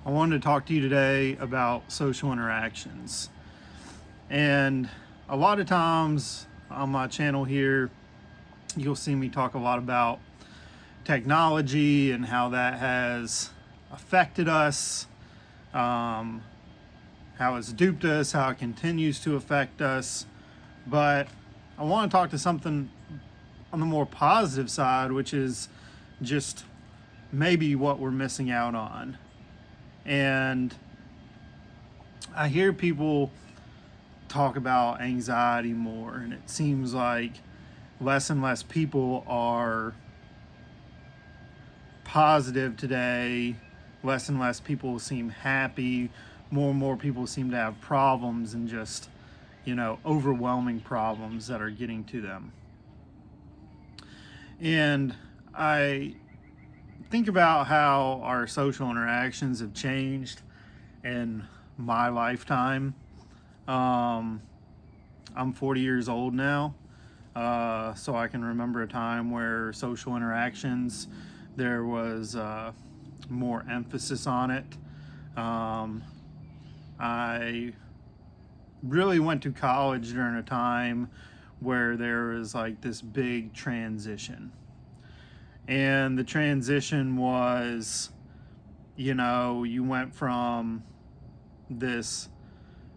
I wanted to talk to you today about social interactions. And a lot of times on my channel here, you'll see me talk a lot about technology and how that has affected us, how it's duped us, how it continues to affect us. But I want to talk to something on the more positive side, which is just maybe what we're missing out on. And I hear people talk about anxiety more, and it seems like less and less people are positive today. Less and less people seem happy. More and more people seem to have problems, and just, overwhelming problems that are getting to them. And I think about how our social interactions have changed in my lifetime. I'm 40 years old now, so I can remember a time where social interactions, there was more emphasis on it. I really went to college during a time where there was like this big transition. And the transition was, you went from this,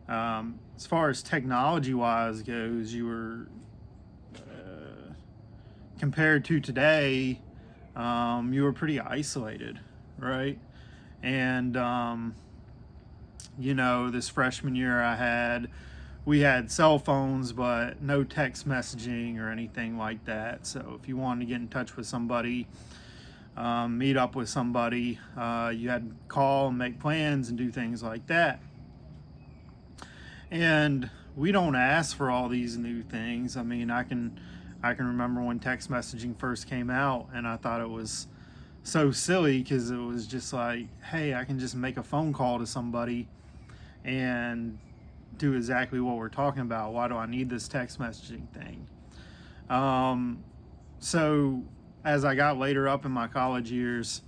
as far as technology wise goes, you were, compared to today, you were pretty isolated, right? And, this freshman year we had cell phones, but no text messaging or anything like that. So if you wanted to get in touch with somebody, meet up with somebody, you had to call and make plans and do things like that. And we don't ask for all these new things. I mean, I can remember when text messaging first came out, and I thought it was so silly because it was just like, hey, I can just make a phone call to somebody and do exactly what we're talking about. Why do I need this text messaging thing? So as I got later up in my college years,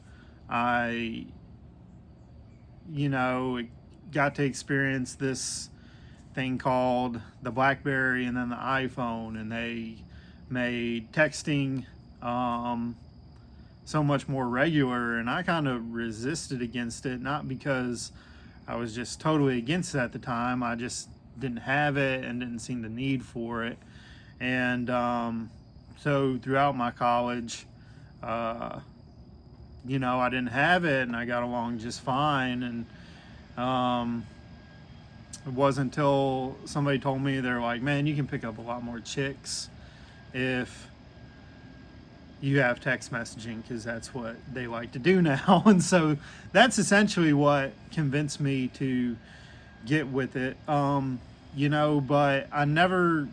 I, got to experience this thing called the BlackBerry and then the iPhone, and they made texting so much more regular, and I kind of resisted against it, not because I was just totally against it at the time. I just didn't have it and didn't see the need for it. And so throughout my college, I didn't have it, and I got along just fine. And it wasn't until somebody told me, they're like, man, you can pick up a lot more chicks if you have text messaging, because that's what they like to do now. And so that's essentially what convinced me to get with it. But I never,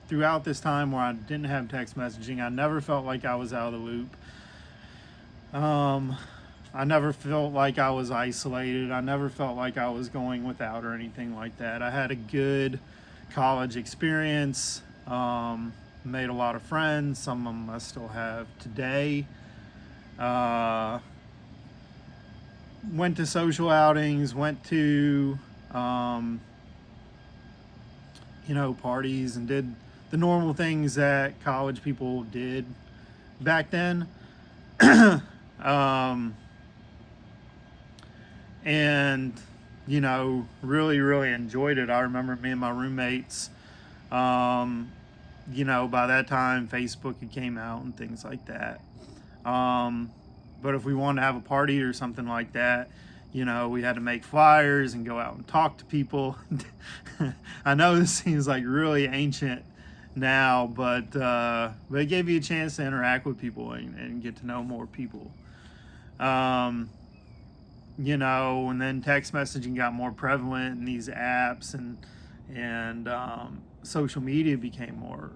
throughout this time where I didn't have text messaging, I never felt like I was out of the loop. I never felt like I was isolated. I never felt like I was going without or anything like that. I had a good college experience. Made a lot of friends. Some of them I still have today. Went to social outings, went to, parties, and did the normal things that college people did back then. And, really, really enjoyed it. I remember me and my roommates, by that time, Facebook had came out and things like that. But if we wanted to have a party or something like that, we had to make flyers and go out and talk to people. I know this seems like really ancient now, but it gave you a chance to interact with people and get to know more people. And then text messaging got more prevalent, and these apps and social media became more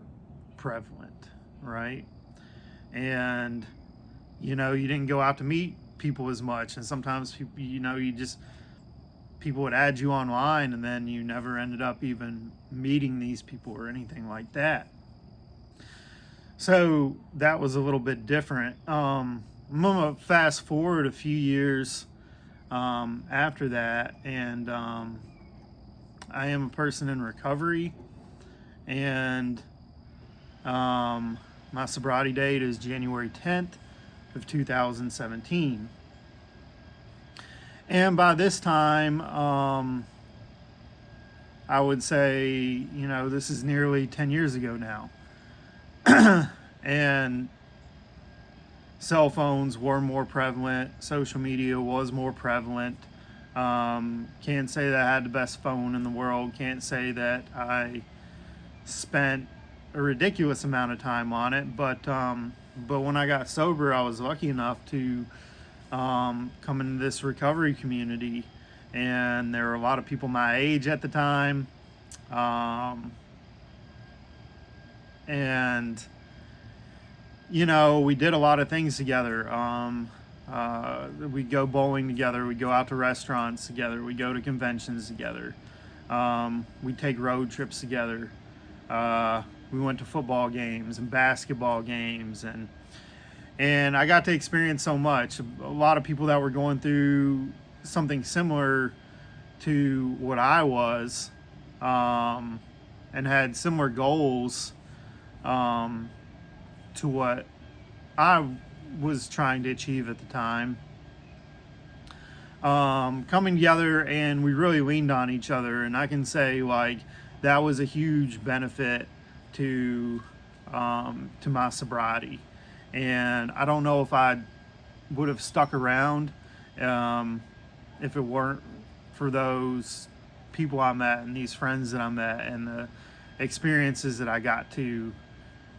prevalent, right? And you didn't go out to meet people as much, and sometimes people, people would add you online, and then you never ended up even meeting these people or anything like that. So that was a little bit different. I'm gonna fast forward a few years. after that. And I am a person in recovery, and my sobriety date is January 10th of 2017. And by this time, I would say, this is nearly 10 years ago now. And cell phones were more prevalent. Social media was more prevalent. Can't say that I had the best phone in the world. Can't say that I spent a ridiculous amount of time on it. But when I got sober, I was lucky enough to come into this recovery community. And there were a lot of people my age at the time. And we did a lot of things together. We'd go bowling together. We'd go out to restaurants together. We'd go to conventions together. We'd take road trips together. We went to football games and basketball games, and I got to experience so much. A lot of people that were going through something similar to what I was, and had similar goals to what I was trying to achieve at the time, coming together, and we really leaned on each other. And I can say, that was a huge benefit to my sobriety. And I don't know if I would have stuck around if it weren't for those people I met and these friends that I met and the experiences that I got to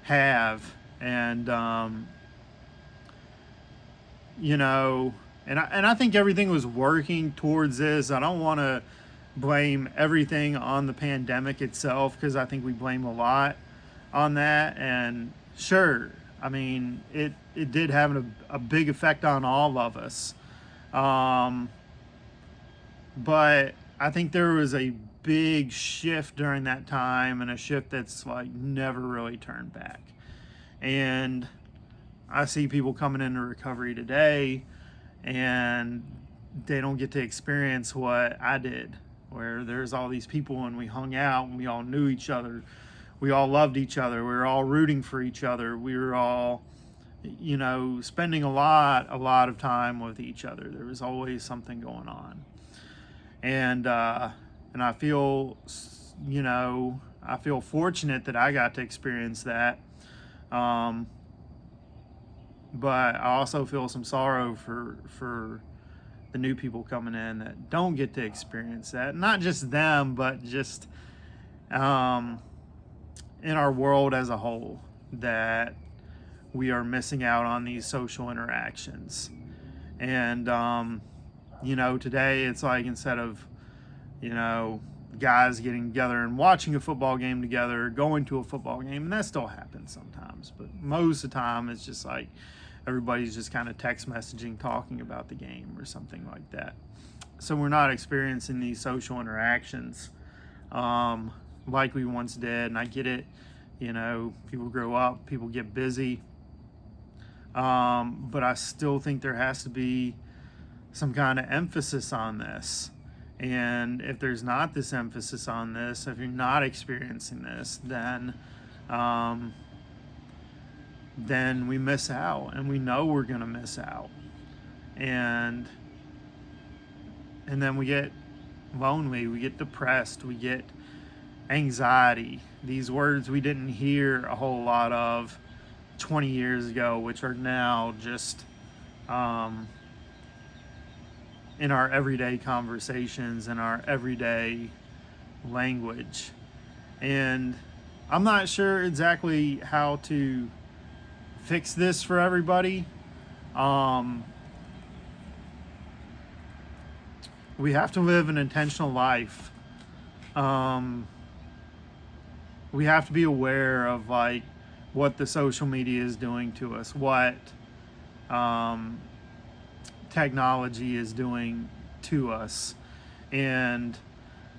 have. And and I think everything was working towards this. I don't want to blame everything on the pandemic itself, because I think we blame a lot on that. And sure, I mean, it did have a big effect on all of us. But I think there was a big shift during that time, and a shift that's never really turned back. And I see people coming into recovery today, and they don't get to experience what I did, where there's all these people and we hung out and we all knew each other. We all loved each other. We were all rooting for each other. We were all, spending a lot of time with each other. There was always something going on. And I feel, I feel fortunate that I got to experience that. But I also feel some sorrow for the new people coming in that don't get to experience that. Not just them, but just in our world as a whole, that we are missing out on these social interactions. And today it's instead of guys getting together and watching a football game together, going to a football game, and that still happens sometimes, but most of the time it's just everybody's just kind of text messaging, talking about the game or something like that. So we're not experiencing these social interactions like we once did. And I get it, people grow up, people get busy, but I still think there has to be some kind of emphasis on this. And if there's not this emphasis on this, if you're not experiencing this, then we miss out, and we know we're going to miss out. And then we get lonely, we get depressed, we get anxiety. These words we didn't hear a whole lot of 20 years ago, which are now just in our everyday conversations, in our everyday language. And I'm not sure exactly how to fix this for everybody. We have to live an intentional life. We have to be aware of what the social media is doing to us, what technology is doing to us. And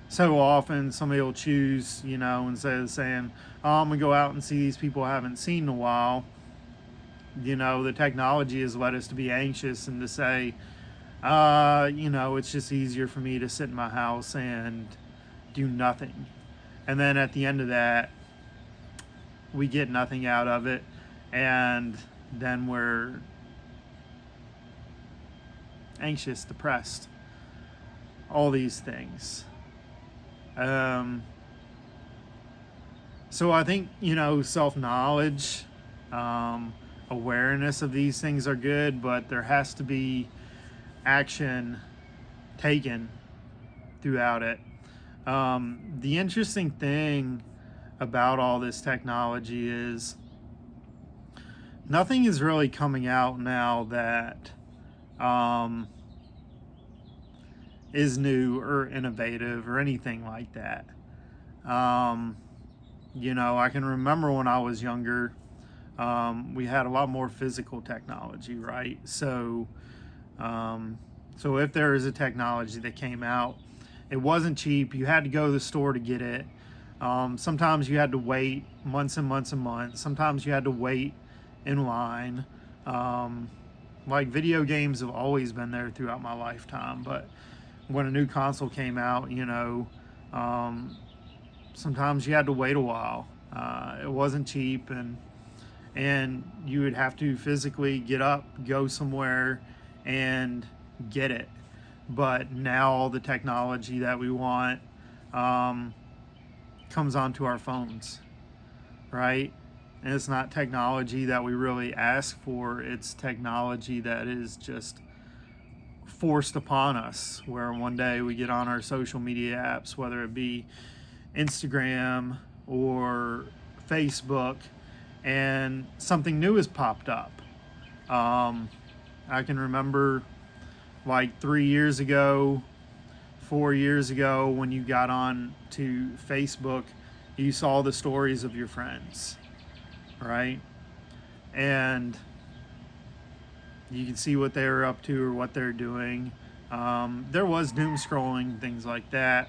so often somebody will choose, instead of saying, I'm gonna go out and see these people I haven't seen in a while, the technology has led us to be anxious and to say, It's just easier for me to sit in my house and do nothing. And then at the end of that, we get nothing out of it. And then we're anxious, depressed, all these things. So I think, self-knowledge, awareness of these things are good, but there has to be action taken throughout it. The interesting thing about all this technology is nothing is really coming out now that is new or innovative or anything like that. I can remember when I was younger, we had a lot more physical technology, right? So if there is a technology that came out, it wasn't cheap. You had to go to the store to get it. Sometimes you had to wait months and months and months. Sometimes you had to wait in line. Like video games have always been there throughout my lifetime, but when a new console came out, sometimes you had to wait a while. It wasn't cheap, and you would have to physically get up, go somewhere, and get it. But now all the technology that we want comes onto our phones, right? And it's not technology that we really ask for. It's technology that is just forced upon us, where one day we get on our social media apps, whether it be Instagram or Facebook, and something new has popped up. I can remember like 3 years ago, 4 years ago, when you got on to Facebook, you saw the stories of your friends, right? And you can see what they're up to or what they're doing. There was doom scrolling, things like that,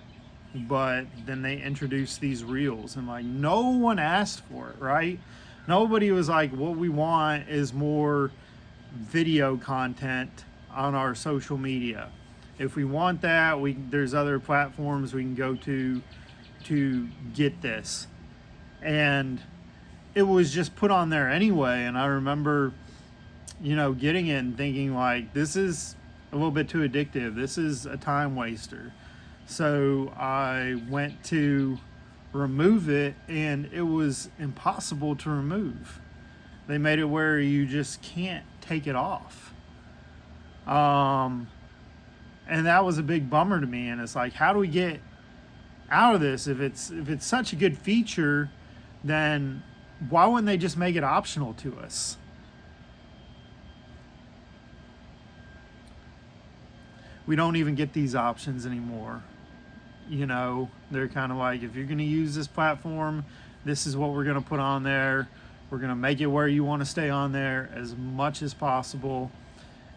but then they introduced these reels, and like no one asked for it, right? Nobody was like, what we want is more video content on our social media. If we want that, there's other platforms we can go to get this. And it was just put on there anyway, and I remember getting it and thinking like, this is a little bit too addictive. This is a time waster. So I went to remove it, and it was impossible to remove. They made it where you just can't take it off. And that was a big bummer to me. And it's like, how do we get out of this? If it's such a good feature, then why wouldn't they just make it optional to us? We don't even get these options anymore. They're kind of like, if you're going to use this platform, this is what we're going to put on there. We're going to make it where you want to stay on there as much as possible.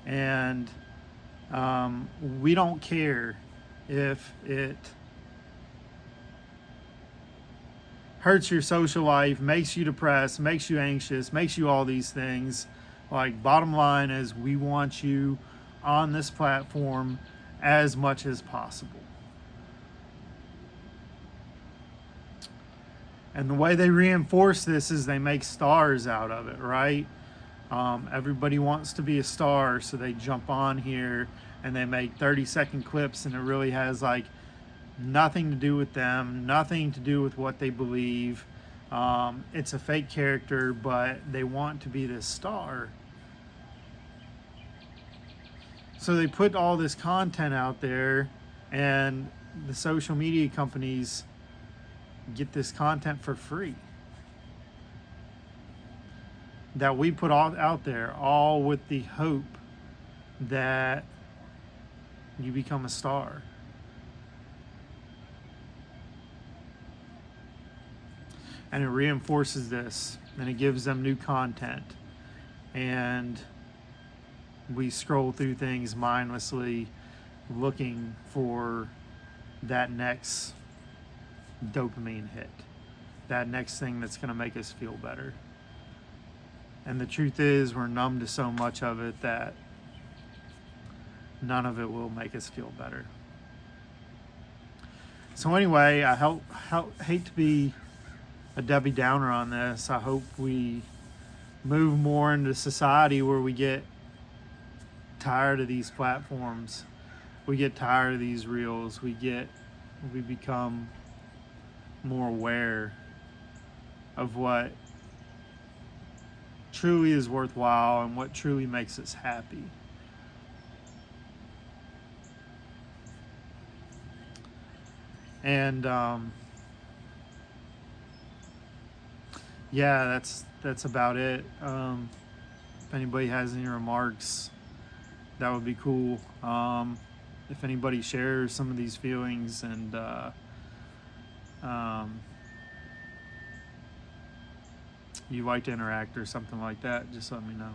And we don't care if it hurts your social life, makes you depressed, makes you anxious, makes you all these things. Like, bottom line is, we want you on this platform as much as possible. And the way they reinforce this is they make stars out of it, right? Everybody wants to be a star, so they jump on here and they make 30-second clips, and it really has like nothing to do with them, nothing to do with what they believe. It's a fake character, but they want to be this star. So they put all this content out there, and the social media companies get this content for free that we put all out there, all with the hope that you become a star. And it reinforces this, and it gives them new content, and we scroll through things mindlessly looking for that next dopamine hit, that next thing that's going to make us feel better. And the truth is, we're numb to so much of it that none of it will make us feel better. So anyway, I hate to be a Debbie Downer on this. I hope we move more into society where we get tired of these platforms. We get tired of these reels. We become more aware of what truly is worthwhile and what truly makes us happy. And yeah, that's about it. If anybody has any remarks, that would be cool. If anybody shares some of these feelings and you'd like to interact or something like that, just let me know.